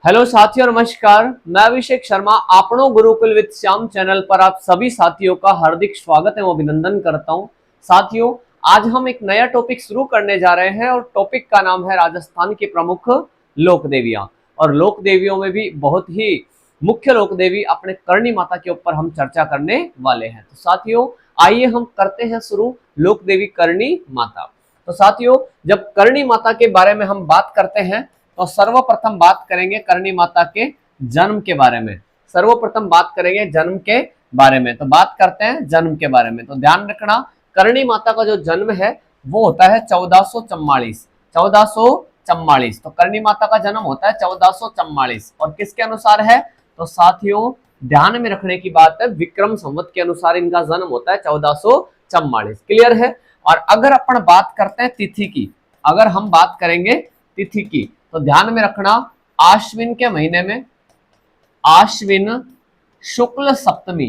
Hello साथियों, नमस्कार। मैं अभिषेक शर्मा आपनो गुरुकुल विद श्याम चैनल पर आप सभी साथियों का हार्दिक स्वागत एवं अभिनंदन करता हूं। साथियों, आज हम एक नया टॉपिक शुरू करने जा रहे हैं और टॉपिक का नाम है राजस्थान की प्रमुख लोक देवियां। और लोक देवियों में भी बहुत ही मुख्य लोक देवी अपने करणी माता के ऊपर हम चर्चा करने वाले हैं। तो साथियों, आइए हम करते हैं शुरू लोक देवी करणी माता। तो साथियों, जब करणी माता के बारे में हम बात करते हैं तो सर्वप्रथम बात करेंगे करणी माता के जन्म के बारे में। सर्वप्रथम बात करेंगे जन्म के बारे में। तो बात करते हैं जन्म के बारे में। तो ध्यान रखना, करणी माता का जो जन्म है वो होता है 1444। 1444 तो करणी माता का जन्म होता है 1444। और किसके अनुसार है? तो साथियों, ध्यान में रखने की बात है, विक्रम संवत के अनुसार इनका जन्म होता है 1444। क्लियर है। और अगर अपन बात करते हैं तिथि की, अगर हम बात करेंगे तिथि की, तो ध्यान में रखना, आश्विन के महीने में, आश्विन शुक्ल सप्तमी,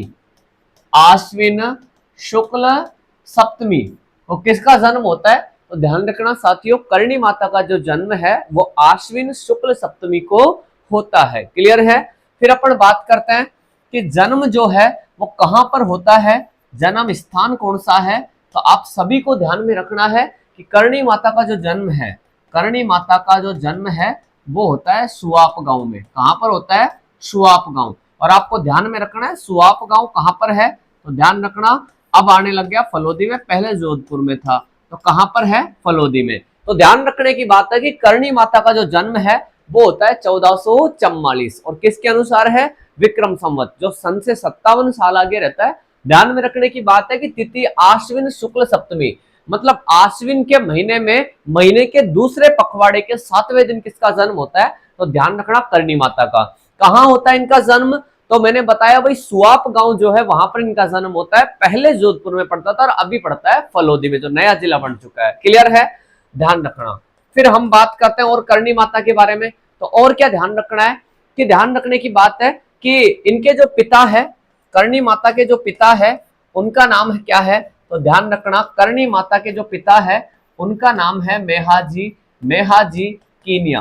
आश्विन शुक्ल सप्तमी तो किसका जन्म होता है? तो ध्यान रखना साथियों, करणी माता का जो जन्म है वो आश्विन शुक्ल सप्तमी को होता है। क्लियर है। फिर अपन बात करते हैं कि जन्म जो है वो कहां पर होता है, जन्म स्थान कौन सा है। तो आप सभी को ध्यान में रखना है कि करणी माता का जो जन्म है, करणी माता का जो जन्म है वो होता है सुआप गांव में। कहां पर होता है? सुआप गांव। और आपको ध्यान में रखना है सुआप गांव कहां पर है। तो ध्यान रखना, अब आने लग गया फलोदी में, पहले जोधपुर में था, तो कहां पर है? फलोदी में। तो ध्यान रखने की बात है कि करणी माता का जो जन्म है वो होता है 1444। और किसके अनुसार है? विक्रम संवत, जो सन से 57 साल आगे रहता है। ध्यान में रखने की बात है कि तिथि आश्विन शुक्ल सप्तमी, मतलब आश्विन के महीने में महीने के दूसरे पखवाड़े के 7वें दिन किसका जन्म होता है? तो ध्यान रखना, करणी माता का। कहां होता है इनका जन्म? तो मैंने बताया भाई, सुआप गांव जो है वहां पर इनका जन्म होता है। पहले जोधपुर में पड़ता था और अभी पड़ता है फलोदी में, जो नया जिला बन चुका है। क्लियर है, ध्यान रखना। फिर हम बात करते हैं और करणी माता के बारे में। तो और क्या ध्यान रखना है कि ध्यान रखने की बात है कि इनके जो पिता है, करणी माता के जो पिता है उनका नाम क्या है? तो ध्यान रखना, करणी माता के जो पिता है उनका नाम है मेहाजी, मेहाजी कीनिया।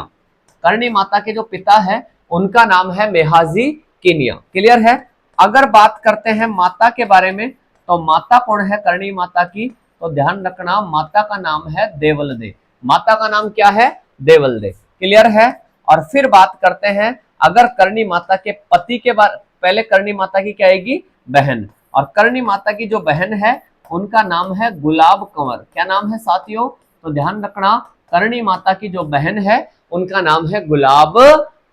करणी माता के जो पिता है उनका नाम है मेहाजी कीनिया। क्लियर है। अगर बात करते हैं माता के बारे में, तो माता कौन है करणी माता की? तो ध्यान रखना, माता का नाम है देवलदे। माता का नाम क्या है? देवलदे। क्लियर है। और फिर बात करते हैं अगर करणी माता के पति के बारे, पहले करणी माता की क्या आएगी? बहन। और करणी माता की जो बहन है उनका नाम है गुलाब कंवर। क्या नाम है साथियों? तो ध्यान रखना, करणी माता की जो बहन है उनका नाम है गुलाब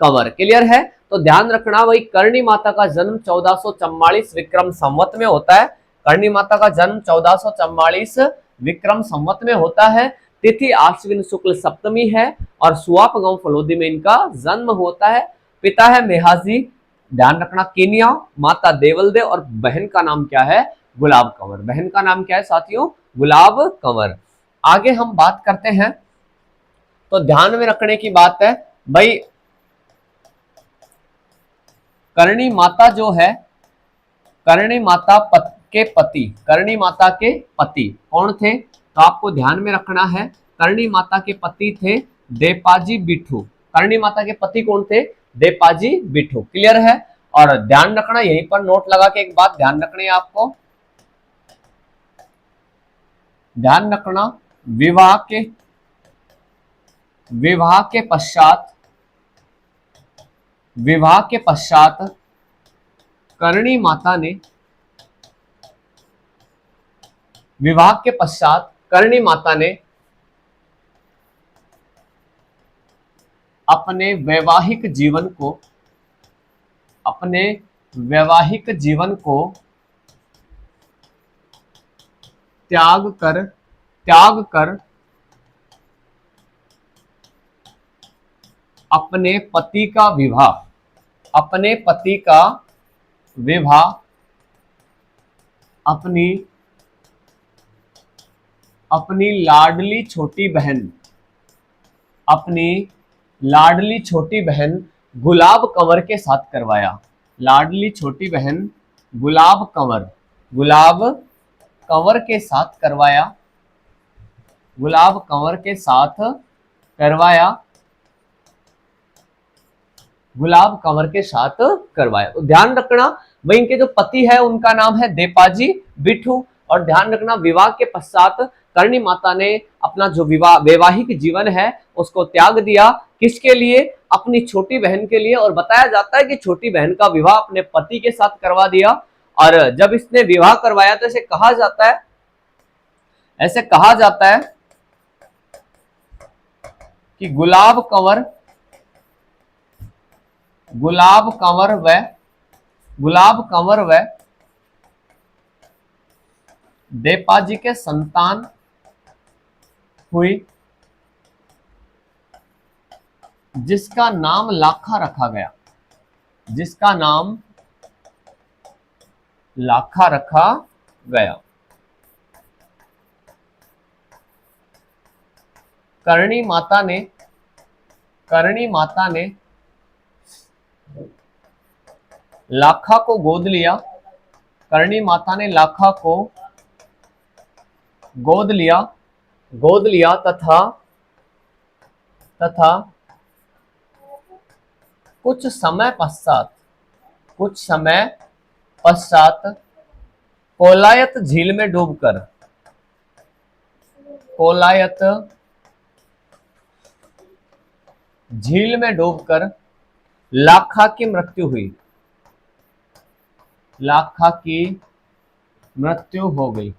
कंवर। क्लियर है। तो ध्यान रखना, वही करणी माता का जन्म 1444 विक्रम संवत में होता है। करणी माता का जन्म 1444 विक्रम संवत में होता है। तिथि आश्विन शुक्ल सप्तमी है और सुआप गांव फलोदी में इनका जन्म होता है। पिता है मेहाजी, ध्यान रखना, कीनिया, माता देवलदे, और बहन का नाम क्या है? गुलाब कंवर। बहन का नाम क्या है साथियों? गुलाब कंवर। आगे हम बात करते हैं, तो ध्यान में रखने की बात है भाई, करणी माता जो है, करणी माता के पति, करणी माता के पति कौन थे? तो आपको ध्यान में रखना है, करणी माता के पति थे देपाजी बिठू। करणी माता के पति कौन थे? देपाजी बिठू। क्लियर है। और ध्यान रखना, यहीं पर नोट लगा के एक बात ध्यान रखनी है आपको, ध्यान रखना, विवाह के पश्चात, विवाह के पश्चात करणी माता ने, विवाह के पश्चात करणी माता ने अपने वैवाहिक जीवन को, अपने वैवाहिक जीवन को त्याग कर अपने पति का विवाह, अपने पति का विवाह अपनी लाडली छोटी बहन, अपनी लाडली छोटी बहन गुलाब कंवर के साथ करवाया। लाडली छोटी बहन गुलाब कंवर के साथ करवाया, गुलाब कंवर के साथ करवाया। गुलाब कंवर के साथ करवाया। तो ध्यान रखना भाई इनके जो पति है उनका नाम है देपाजी बिठू, और ध्यान रखना विवाह के पश्चात करणी माता ने अपना जो वैवाहिक जीवन है उसको त्याग दिया। किसके लिए? अपनी छोटी बहन के लिए। और बताया जाता है कि छोटी बहन का विवाह अपने पति के साथ करवा दिया। और जब इसने विवाह करवाया तो ऐसे कहा जाता है कि गुलाब कंवर व देपाजी के संतान हुई, जिसका नाम लाखा रखा गया। करणी माता ने लाखा को गोद लिया। करणी माता ने लाखा को गोद लिया तथा कुछ समय पश्चात कोलायत झील में डूबकर लाखा की मृत्यु हो गई।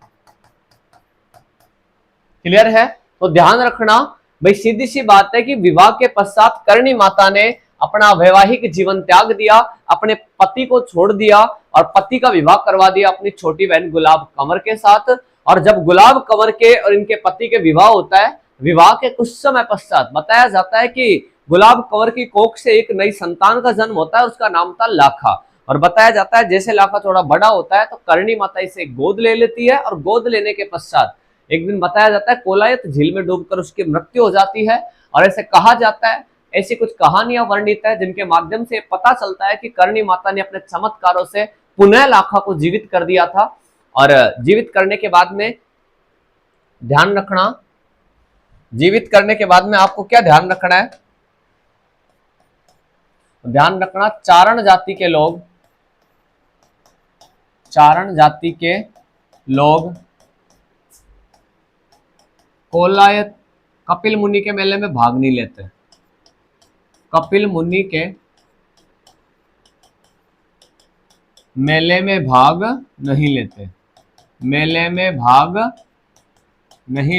क्लियर है? तो ध्यान रखना भाई सीधी सी बात है कि विवाह के पश्चात करणी माता ने अपना वैवाहिक जीवन त्याग दिया, अपने पति को छोड़ दिया और पति का विवाह करवा दिया अपनी छोटी बहन गुलाब कंवर के साथ। और जब गुलाब कंवर के और इनके पति के विवाह होता है, विवाह के कुछ समय पश्चात बताया जाता है कि गुलाब कंवर की कोख से एक नई संतान का जन्म होता है, उसका नाम था लाखा। और बताया जाता है जैसे लाखा थोड़ा बड़ा होता है तो करणी माता इसे गोद ले लेती है, और गोद लेने के पश्चात एक दिन बताया जाता है कोलायत झील में डूबकर उसकी मृत्यु हो जाती है। और ऐसे कहा जाता है, ऐसी कुछ कहानियां वर्णित है जिनके माध्यम से पता चलता है कि करणी माता ने अपने चमत्कारों से पुनः लाखा को जीवित कर दिया था। और जीवित करने के बाद में ध्यान रखना, आपको क्या ध्यान रखना है? ध्यान रखना चारण जाति के लोग कोलायत कपिल मुनि के मेले में भाग नहीं लेते। कपिल मुनि के मेले में भाग नहीं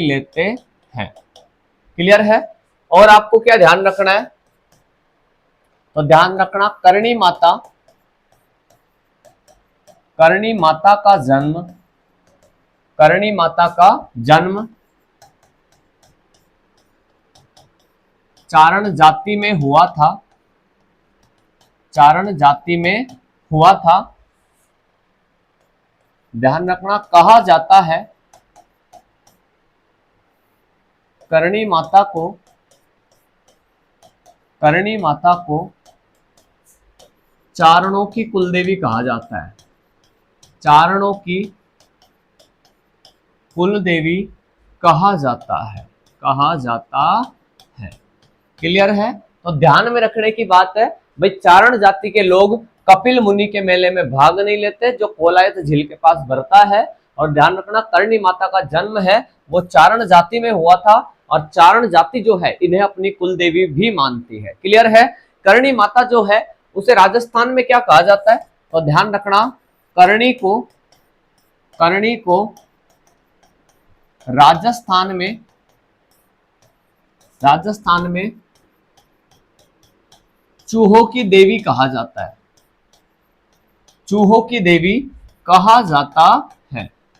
लेते हैं। क्लियर है? और आपको क्या ध्यान रखना है? तो ध्यान रखना करणी माता का जन्म चारण जाति में हुआ था। ध्यान रखना कहा जाता है करणी माता को चारणों की कुलदेवी कहा जाता है। चारणों की कुलदेवी कहा जाता है। क्लियर है? तो ध्यान में रखने की बात है भाई चारण जाति के लोग कपिल मुनि के मेले में भाग नहीं लेते जो कोलायत झील के पास भरता है। और ध्यान रखना करणी माता का जन्म है वो चारण जाति में हुआ था, और चारण जाति जो है इन्हें अपनी कुलदेवी भी मानती है। क्लियर है? करणी माता जो है उसे राजस्थान में क्या कहा जाता है? तो ध्यान रखना करणी को राजस्थान में चूहों की देवी कहा जाता है।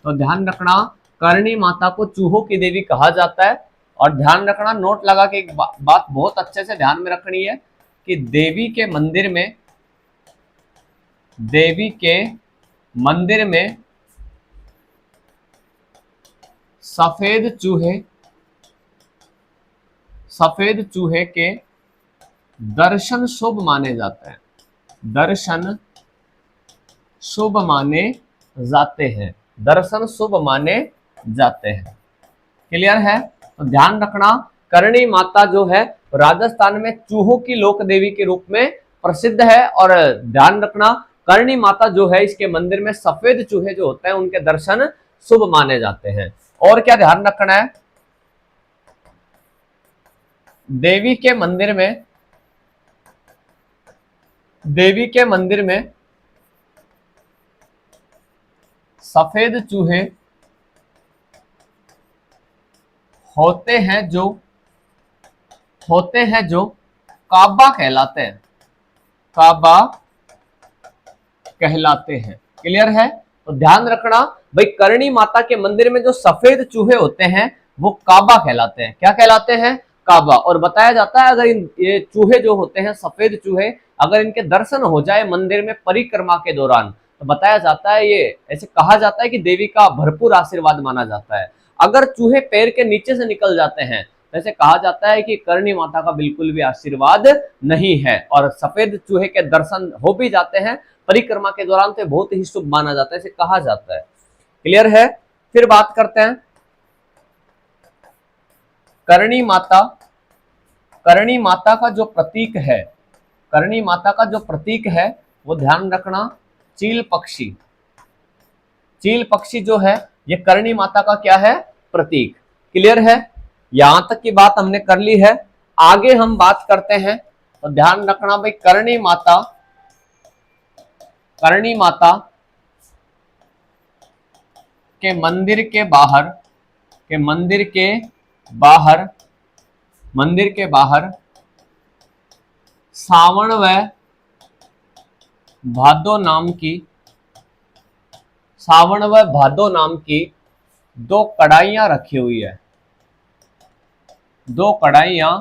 तो ध्यान रखना करणी माता को चूहों की देवी कहा जाता है। और ध्यान रखना नोट लगा के एक बात बहुत अच्छे से ध्यान में रखनी है कि देवी के मंदिर में सफेद चूहे के दर्शन शुभ माने जाते हैं। दर्शन शुभ माने जाते हैं। क्लियर है? तो ध्यान रखना करणी माता जो है राजस्थान में चूहों की लोक देवी के रूप में प्रसिद्ध है। और ध्यान रखना, करणी माता जो है इसके मंदिर में सफेद चूहे जो होते हैं उनके दर्शन शुभ माने जाते हैं। और क्या ध्यान रखना है, देवी के मंदिर में सफेद चूहे होते हैं जो काबा कहलाते हैं, काबा कहलाते हैं। क्लियर है? तो ध्यान रखना भाई, करणी माता के मंदिर में जो सफेद चूहे होते हैं वो काबा कहलाते हैं। क्या कहलाते हैं? काबा। और बताया जाता है अगर ये चूहे जो होते हैं, सफेद चूहे, अगर इनके दर्शन हो जाए मंदिर में परिक्रमा के दौरान, तो बताया जाता है, ये ऐसे कहा जाता है कि देवी का भरपूर आशीर्वाद माना जाता है। अगर चूहे पैर के नीचे से निकल जाते हैं, ऐसे कहा जाता है कि करणी माता का बिल्कुल भी आशीर्वाद नहीं है। और सफेद चूहे के दर्शन हो भी जाते हैं परिक्रमा के दौरान तो बहुत ही शुभ माना जाता है, ऐसे कहा जाता है। क्लियर है? फिर बात करते हैं करणी माता का जो प्रतीक है, करणी माता का जो प्रतीक है वो ध्यान रखना, चील पक्षी। चील पक्षी जो है ये करणी माता का क्या है? प्रतीक। क्लियर है? यहां तक की बात हमने कर ली है। आगे हम बात करते हैं, तो ध्यान रखना भाई, करणी माता के मंदिर के बाहर सावन व भादो नाम की दो कढ़ाइयां रखी हुई है, दो कढ़ाइयां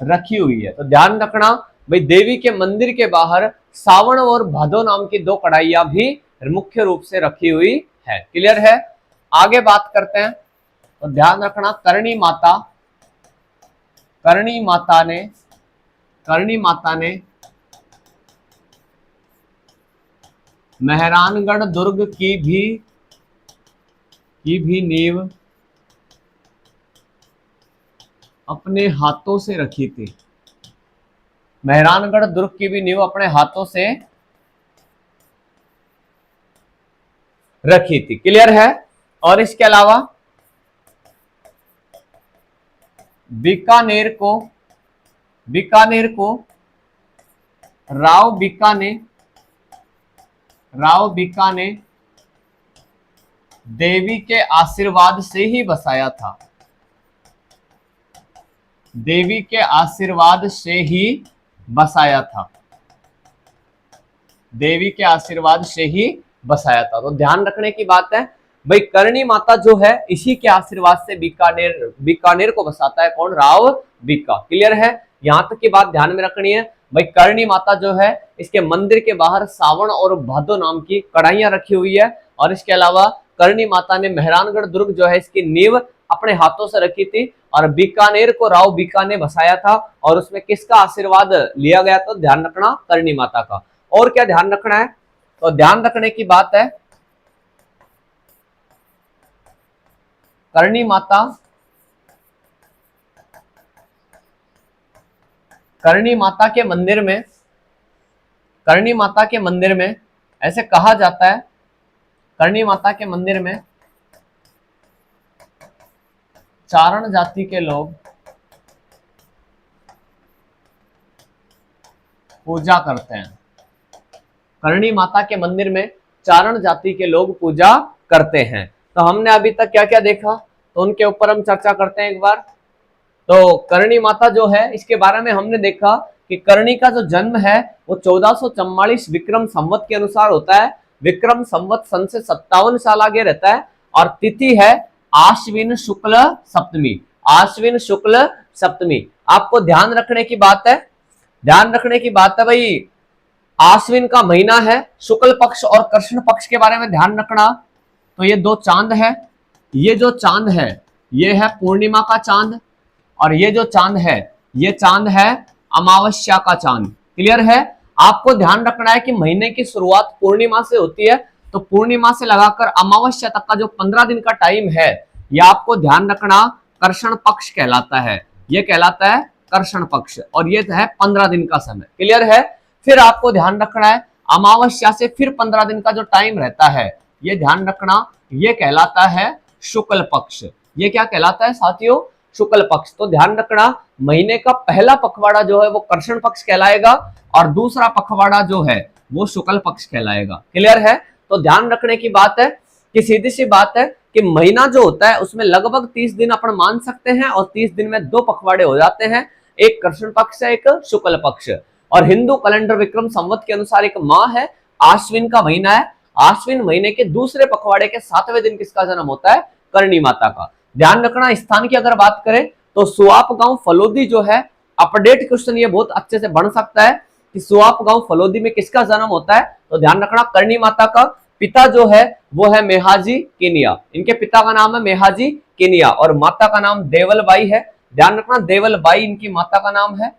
रखी हुई है। तो ध्यान रखना भाई, देवी के मंदिर के बाहर सावन और भादो नाम की दो कढ़ाइयां भी मुख्य रूप से रखी हुई है। क्लियर है? आगे बात करते हैं, तो ध्यान रखना, करणी माता ने मेहरानगढ़ दुर्ग की भी नींव अपने हाथों से रखी थी। मेहरानगढ़ दुर्ग की भी नींव अपने हाथों से रखी थी। क्लियर है? और इसके अलावा बीकानेर को राव बीका ने देवी के आशीर्वाद से ही बसाया था, देवी के आशीर्वाद से ही बसाया था, देवी के आशीर्वाद से ही बसाया था। तो ध्यान रखने की बात है भाई, करणी माता जो है इसी के आशीर्वाद से बीकानेर को बसाता है कौन? राव बीका। क्लियर है? यहां तक की बात ध्यान में रखनी है भाई। करणी माता जो है इसके मंदिर के बाहर सावन और भादो नाम की कढ़ाइयां रखी हुई है। और इसके अलावा करणी माता ने मेहरानगढ़ दुर्ग जो है इसकी नींव अपने हाथों से रखी थी, और बीकानेर को राव बीका ने बसाया था। और उसमें किसका आशीर्वाद लिया गया? तो ध्यान रखना, करणी माता का। और क्या ध्यान रखना है? तो ध्यान रखने की बात है, करणी माता के मंदिर में ऐसे कहा जाता है, करणी माता के मंदिर में चारण जाति के लोग पूजा करते हैं। करणी माता के मंदिर में चारण जाति के लोग पूजा करते हैं। तो हमने अभी तक क्या क्या देखा, तो उनके ऊपर हम चर्चा करते हैं एक बार। तो करणी माता जो है इसके बारे में हमने देखा कि करणी का जो जन्म है वो 1444 विक्रम संवत के अनुसार होता है। विक्रम संवत सन से 57 साल आगे रहता है। और तिथि है आश्विन शुक्ल सप्तमी, आश्विन शुक्ल सप्तमी। आपको ध्यान रखने की बात है, भाई, आश्विन का महीना है, शुक्ल पक्ष और कृष्ण पक्ष के बारे में ध्यान रखना। तो ये दो चांद है, ये जो चांद है ये है पूर्णिमा का चांद, और ये जो चांद है ये चांद है अमावस्या का चांद। क्लियर है? आपको ध्यान रखना है कि महीने की शुरुआत पूर्णिमा से होती है, तो पूर्णिमा से लगाकर अमावस्या तक का जो 15 दिन का टाइम है, यह आपको ध्यान रखना कृष्ण पक्ष कहलाता है। ये कहलाता है कर्षण पक्ष, और ये है 15 दिन का समय। क्लियर है। फिर आपको ध्यान रखना है अमावस्या से फिर 15 दिन का जो टाइम रहता है, ये ध्यान रखना, ये कहलाता है शुक्ल पक्ष। ये क्या कहलाता है साथियों? शुक्ल पक्ष। तो ध्यान रखना, महीने का पहला पखवाड़ा जो है वो कर्षण पक्ष कहलाएगा और दूसरा पखवाड़ा जो है वो शुक्ल पक्ष कहलाएगा। क्लियर है। तो ध्यान रखने की बात है कि सीधी सी बात है कि महीना जो होता है उसमें लगभग 30 दिन अपन मान सकते हैं, और 30 दिन में 2 पखवाड़े हो जाते हैं, एक कृष्ण पक्ष है, एक शुक्ल पक्ष। और हिंदू कैलेंडर विक्रम संवत के अनुसार एक माह है, आश्विन का महीना है। आश्विन महीने के दूसरे पखवाड़े के 7वें दिन किसका जन्म होता है? करणी माता का। ध्यान रखना, स्थान की अगर बात करें तो सुआप गांव फलोदी जो है, अपडेट क्वेश्चन ये बहुत अच्छे से बन सकता है कि सुआप गांव फलोदी में किसका जन्म होता है? तो ध्यान रखना, करणी माता का पिता जो है वो है मेहाजी किनिया। इनके पिता का नाम है मेहाजी किनिया और माता का नाम देवलबाई है। ध्यान रखना, देवलबाई इनकी माता का नाम है,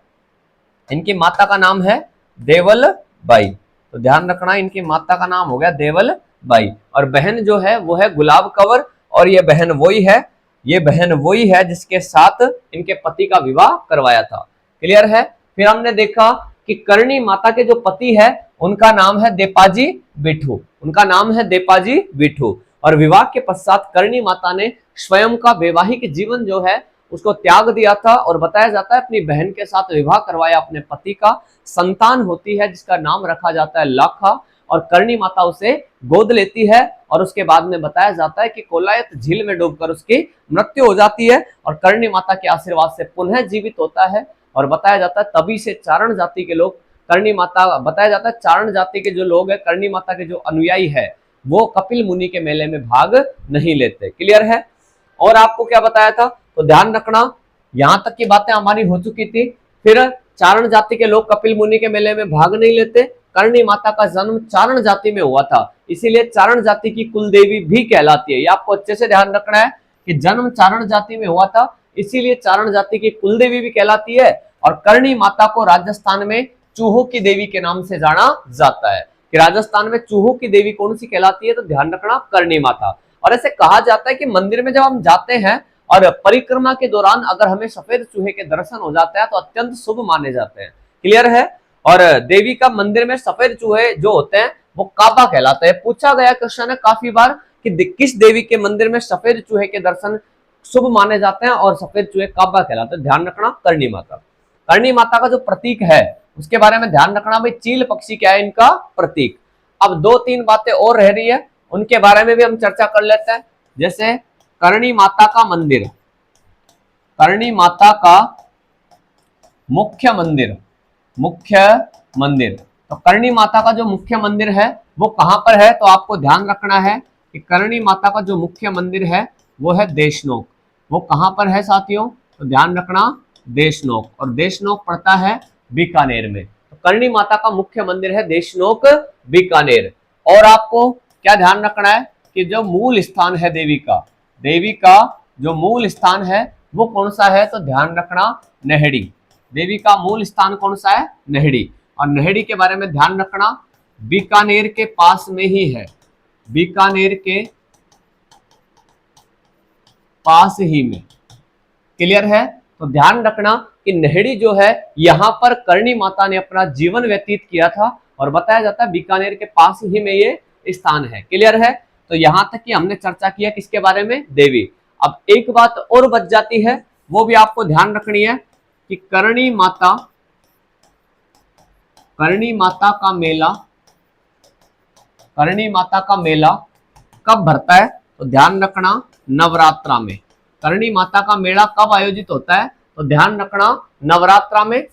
इनकी माता का नाम है देवलबाई। तो ध्यान रखना, इनकी माता का नाम हो गया देवलबाई, और बहन जो है वो है गुलाब कंवर, और ये बहन वही है, ये बहन वही है जिसके साथ इनके पति का विवाह करवाया था। क्लियर है। फिर हमने देखा कि करणी माता के जो पति है उनका नाम है देपाजी बिठू, उनका नाम है देपाजी बिठू, और विवाह के पश्चात करणी माता ने स्वयं का वैवाहिक जीवन जो है उसको त्याग दिया था, और बताया जाता है अपनी बहन के साथ विवाह करवाया अपने पति का। संतान होती है जिसका नाम रखा जाता है लाखा, और करणी माता उसे गोद लेती है, और उसके बाद में बताया जाता है कि कोलायत झील में डूबकर उसकी मृत्यु हो जाती है, और करणी माता के आशीर्वाद से पुनः जीवित होता है। और बताया जाता है तभी से चारण जाति के लोग करणी माता, बताया जाता है चारण जाति के जो लोग हैं, करणी माता के जो अनुयायी है, वो कपिल मुनि के मेले में भाग नहीं लेते। क्लियर है। और आपको क्या बताया था? तो ध्यान रखना, यहां तक की बातें हमारी हो चुकी थी। फिर चारण जाति के लोग कपिल मुनि के मेले में भाग नहीं लेते। करणी माता का जन्म चारण जाति में हुआ था, इसीलिए चारण जाति की कुल देवी भी कहलाती है। ये आपको अच्छे से ध्यान रखना है कि जन्म चारण जाति में हुआ था, इसीलिए चारण जाति की कुल देवी भी कहलाती है। और करणी माता को राजस्थान में चूहों की देवी के नाम से जाना जाता है। कि राजस्थान में चूहों की देवी कौन सी कहलाती है? तो ध्यान रखना, करणी माता। और ऐसे कहा जाता है कि मंदिर में जब हम जाते हैं और परिक्रमा के दौरान अगर हमें सफेद चूहे के दर्शन हो जाते हैं तो अत्यंत शुभ माने जाते हैं। क्लियर है। और देवी का मंदिर में सफेद चूहे जो होते हैं वो काबा कहलाते हैं। पूछा गया क्वेश्चन है काफी बार कि किस देवी के मंदिर में सफेद चूहे के दर्शन शुभ माने जाते हैं, और सफेद चूहे काबा कहलाते हैं। ध्यान रखना, करणी माता। करणी माता का जो प्रतीक है उसके बारे में ध्यान रखना, भाई चील पक्षी क्या है इनका प्रतीक। अब 2-3 बातें और रह रही है, उनके बारे में भी हम चर्चा कर लेते हैं। जैसे करणी माता का मंदिर, करणी माता का मुख्य मंदिर, मुख्य मंदिर। तो करणी माता का जो मुख्य मंदिर है वो कहां पर है? तो आपको ध्यान रखना है कि करणी माता का जो मुख्य मंदिर है वो है देशनोक। वो कहां पर है साथियों? तो ध्यान रखना, देशनोक, और देशनोक पड़ता है बीकानेर में। तो करणी माता का मुख्य मंदिर है देशनोक, बीकानेर। और आपको क्या ध्यान रखना है कि जो मूल स्थान है देवी का जो मूल स्थान है वो कौन सा है? तो ध्यान रखना, नेहड़ी। देवी का मूल स्थान कौन सा है? नेहड़ी। और नेहड़ी के बारे में ध्यान रखना, बीकानेर के पास में ही है, बीकानेर के पास ही में। क्लियर है। तो ध्यान रखना कि नेहड़ी जो है यहां पर करणी माता ने अपना जीवन व्यतीत किया था, और बताया जाता है बीकानेर के पास ही में ये स्थान है। क्लियर है। तो यहां तक कि हमने चर्चा किया किसके बारे में? देवी। अब एक बात और बच जाती है, वो भी आपको ध्यान रखनी है कि करणी माता का मेला कब भरता है? तो ध्यान रखना, नवरात्रा में। करणी माता का मेला कब आयोजित होता है? तो ध्यान रखना, नवरात्रा में।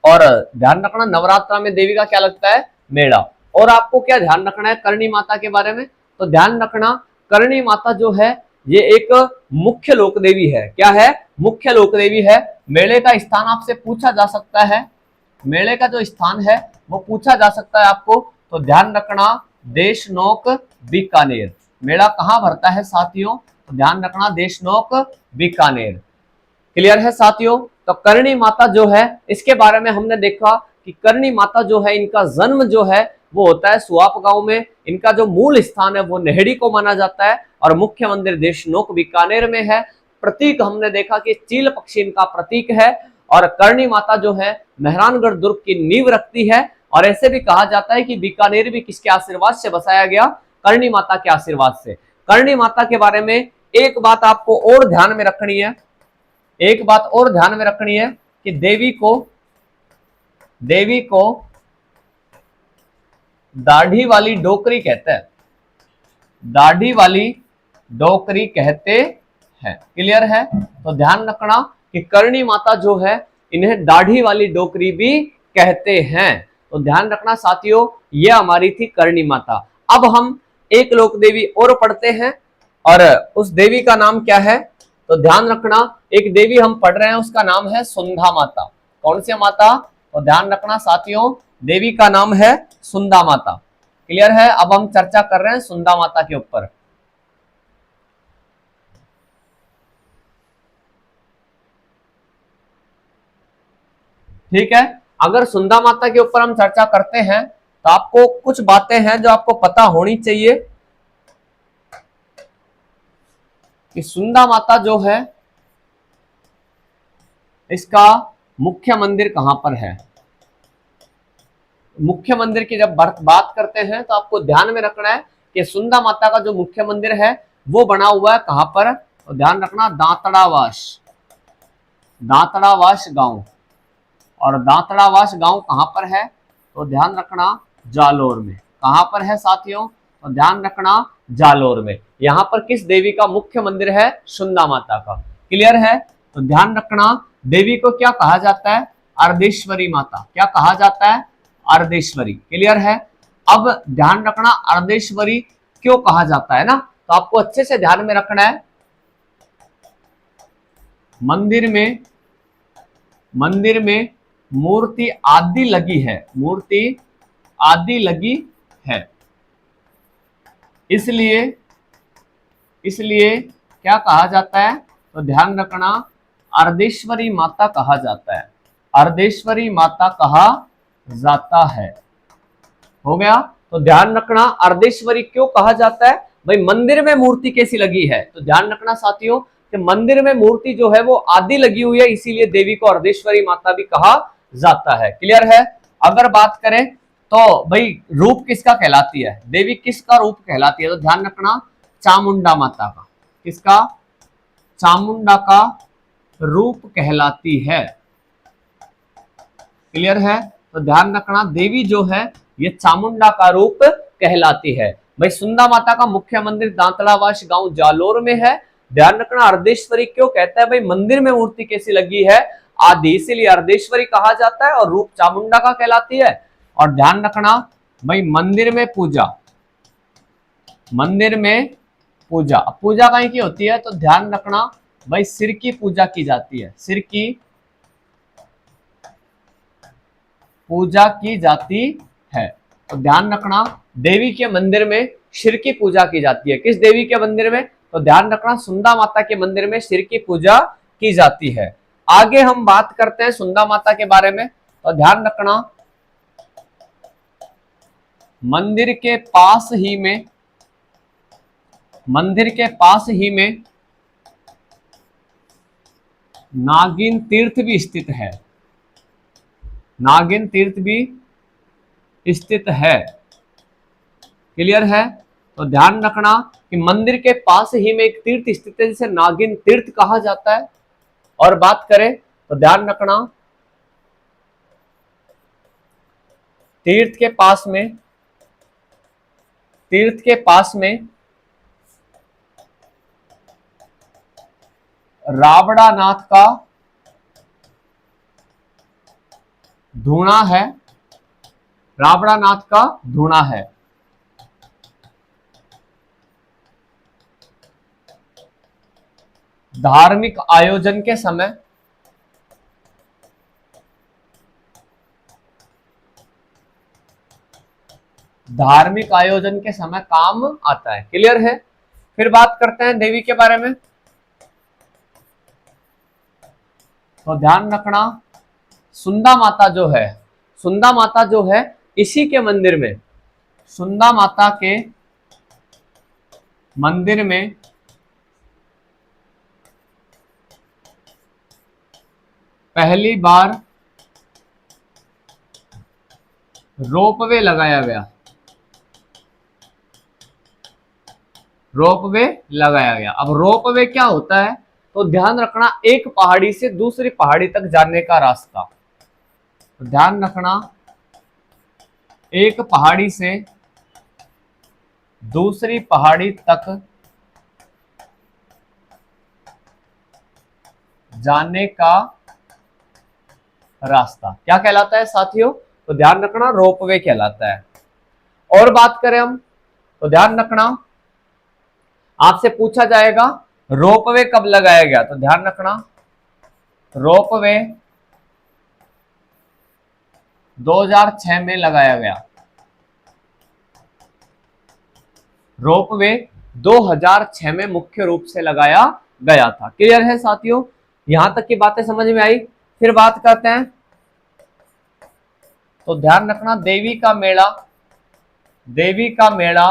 और ध्यान रखना, नवरात्रा में देवी का क्या लगता है? मेला। और आपको क्या ध्यान रखना है करणी माता के बारे में? तो ध्यान रखना, करणी माता जो है ये एक मुख्य लोक देवी है। क्या है? मुख्य लोक देवी है। मेले का स्थान आपसे पूछा जा सकता है, मेले का जो स्थान है वो पूछा जा सकता है आपको। तो ध्यान रखना, देशनोक, बीकानेर। मेला कहां भरता है साथियों? तो ध्यान रखना, देशनोक, बीकानेर। क्लियर है साथियों। तो करणी माता जो है इसके बारे में हमने देखा कि करणी माता जो है इनका जन्म जो है वो होता है सुआप गांव में। इनका जो मूल स्थान है वो नेहड़ी को माना जाता है, और मुख्य मंदिर देशनोक, बीकानेर में है। प्रतीक हमने देखा कि चील पक्षी इनका प्रतीक है। और करणी माता जो है मेहरानगढ़ दुर्ग की नींव रखती है। और ऐसे भी कहा जाता है कि बीकानेर भी किसके आशीर्वाद से बसाया गया? करणी माता के आशीर्वाद से। करणी माता के बारे में एक बात आपको और ध्यान में रखनी है, एक बात और ध्यान में रखनी है कि देवी को दाढ़ी वाली डोकरी कहते हैं, दाढ़ी वाली डोकरी कहते हैं। क्लियर है? तो ध्यान रखना कि करणी माता जो है इन्हें दाढ़ी वाली डोकरी भी कहते हैं। तो ध्यान रखना साथियों, ये हमारी थी करणी माता। अब हम एक लोक देवी और पढ़ते हैं और उस देवी का नाम क्या है? तो ध्यान रखना, एक देवी हम पढ़ रहे हैं उसका नाम है सुंधा माता। कौन सी माता? तो ध्यान रखना साथियों, देवी का नाम है सुंधा माता। क्लियर है? अब हम चर्चा कर रहे हैं सुंधा माता के ऊपर। ठीक है, अगर सुंधा माता के ऊपर हम चर्चा करते हैं तो आपको कुछ बातें हैं जो आपको पता होनी चाहिए कि सुंधा माता जो है इसका मुख्य मंदिर कहां पर है। मुख्य मंदिर की जब बात करते हैं तो आपको ध्यान में रखना है कि सुंधा माता का जो मुख्य मंदिर है वो बना हुआ है कहां पर? तो ध्यान रखना, दांतड़ावास गांव। और दांतड़ावास गांव कहां पर है? तो ध्यान रखना जालोर में। कहां पर है साथियों? तो ध्यान रखना जालोर में। यहां पर किस देवी का मुख्य मंदिर है? सुंधा माता का। क्लियर है? तो ध्यान रखना, देवी को क्या कहा जाता है? अर्धेश्वरी माता। क्या कहा जाता है? अर्धेश्वरी। क्लियर है? अब ध्यान रखना, अर्धेश्वरी क्यों कहा जाता है ना, तो आपको अच्छे से ध्यान में रखना है। मंदिर में मूर्ति आदि लगी है, मूर्ति आदि लगी है, इसलिए क्या कहा जाता है? तो ध्यान रखना, अर्धेश्वरी माता कहा जाता है, अर्धेश्वरी माता कहा जाता है। हो गया? तो ध्यान रखना, अर्धेश्वरी क्यों कहा जाता है? भाई मंदिर में मूर्ति कैसी लगी है? तो ध्यान रखना साथियों कि मंदिर में मूर्ति जो है वो आदि लगी हुई है, इसीलिए देवी को अर्धेश्वरी माता भी कहा जाता है। क्लियर है? अगर बात करें तो भाई रूप किसका कहलाती है? देवी किसका रूप कहलाती है? तो ध्यान रखना, चामुंडा माता का। किसका? चामुंडा का रूप कहलाती है। क्लियर है? तो ध्यान रखना, देवी जो है ये चामुंडा का रूप कहलाती है। भाई सुंधा माता का मुख्य मंदिर दांतड़ावास गांव जालोर में है। ध्यान रखना, अर्धेश्वरी क्यों कहता है? भाई मंदिर में मूर्ति कैसी लगी है? आदि, इसीलिए अर्धेश्वरी कहा जाता है और रूप चामुंडा का कहलाती है। और ध्यान रखना भाई मंदिर में पूजा, मंदिर में पूजा, पूजा कहीं की होती है? तो ध्यान रखना भाई सिर की पूजा की जाती है, सिर की पूजा की जाती है। तो ध्यान रखना, देवी के मंदिर में सिर की पूजा की जाती है। किस देवी के मंदिर में? तो ध्यान रखना, सुंधा माता के मंदिर में सिर की पूजा की जाती है। आगे हम बात करते हैं सुंधा माता के बारे में। तो ध्यान रखना, मंदिर के पास ही में नागिन तीर्थ भी स्थित है, नागिन तीर्थ भी स्थित है। क्लियर है? तो ध्यान रखना कि मंदिर के पास ही में एक तीर्थ स्थित है जिसे नागिन तीर्थ कहा जाता है। और बात करें तो ध्यान रखना, तीर्थ के पास में रावड़ा नाथ का धूणा है, रावड़ा नाथ का धूणा है। धार्मिक आयोजन के समय काम आता है। क्लियर है? फिर बात करते हैं देवी के बारे में। तो ध्यान रखना, सुंधा माता जो है इसी के मंदिर में, सुंधा माता के मंदिर में पहली बार रोपवे लगाया गया, रोपवे लगाया गया। अब रोपवे क्या होता है, तो ध्यान रखना एक पहाड़ी से दूसरी पहाड़ी तक जाने का रास्ता। तो ध्यान रखना एक पहाड़ी से दूसरी पहाड़ी तक जाने का रास्ता क्या कहलाता है साथियों, तो ध्यान रखना रोपवे कहलाता है। और बात करें हम, तो ध्यान रखना आपसे पूछा जाएगा रोपवे कब लगाया गया, तो ध्यान रखना रोपवे 2006 में लगाया गया। रोपवे 2006 में मुख्य रूप से लगाया गया था। क्लियर है साथियों, यहां तक की बातें समझ में आई। फिर बात करते हैं, तो ध्यान रखना देवी का मेला, देवी का मेला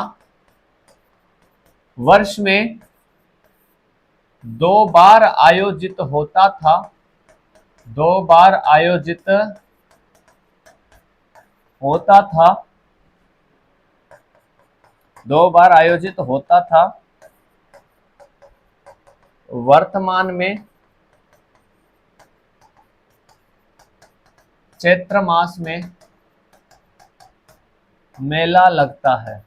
वर्ष में 2 बार आयोजित होता था, 2 बार आयोजित होता था, 2 बार आयोजित होता था। वर्तमान में चैत्र मास में मेला लगता है,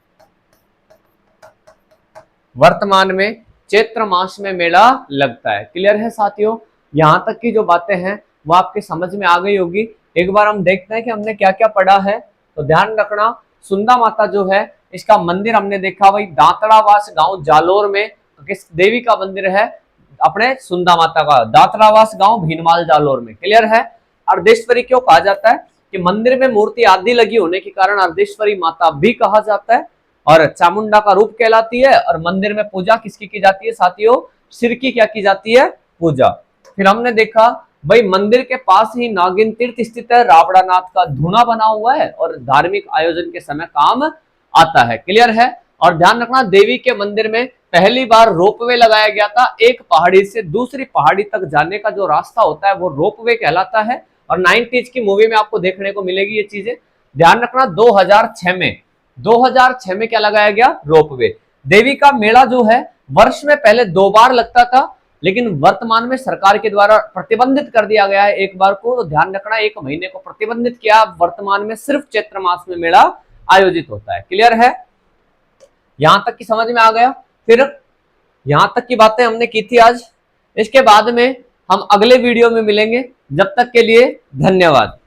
वर्तमान में चैत्र मास में मेला लगता है। क्लियर है साथियों, यहां तक की जो बातें हैं वो आपके समझ में आ गई होगी। एक बार हम देखते हैं कि हमने क्या क्या पढ़ा है। तो ध्यान रखना सुंदा माता जो है इसका मंदिर हमने देखा वही दातड़ावास गांव जालोर में। तो किस देवी का मंदिर है, अपने सुंदा माता का, दातड़ावास गांव भीनमाल जालोर में। क्लियर है। अर्धेश्वरी क्यों कहा जाता है, कि मंदिर में मूर्ति आदि लगी होने के कारण अर्धेश्वरी माता भी कहा जाता है, और चामुंडा का रूप कहलाती है। और मंदिर में पूजा किसकी की जाती है साथियों, सिर की क्या की जाती है, पूजा। फिर हमने देखा भाई मंदिर के पास ही नागिन तीर्थ स्थित है, रावणानाथ का धूना बना हुआ है और धार्मिक आयोजन के समय काम आता है। क्लियर है। और ध्यान रखना देवी के मंदिर में पहली बार रोपवे लगाया गया था। एक पहाड़ी से दूसरी पहाड़ी तक जाने का जो रास्ता होता है वो रोपवे कहलाता है। और 90s की मूवी में आपको देखने को मिलेगी ये चीजें। ध्यान रखना 2006 में क्या लगाया गया, रोपवे। देवी का मेला जो है वर्ष में पहले 2 बार लगता था, लेकिन वर्तमान में सरकार के द्वारा प्रतिबंधित कर दिया गया है एक बार को। तो ध्यान रखना 1 महीने को प्रतिबंधित किया, वर्तमान में सिर्फ चैत्र मास में मेला आयोजित होता है। क्लियर है, यहां तक की समझ में आ गया। फिर यहां तक की बातें हमने की थी आज। इसके बाद में हम अगले वीडियो में मिलेंगे, जब तक के लिए धन्यवाद।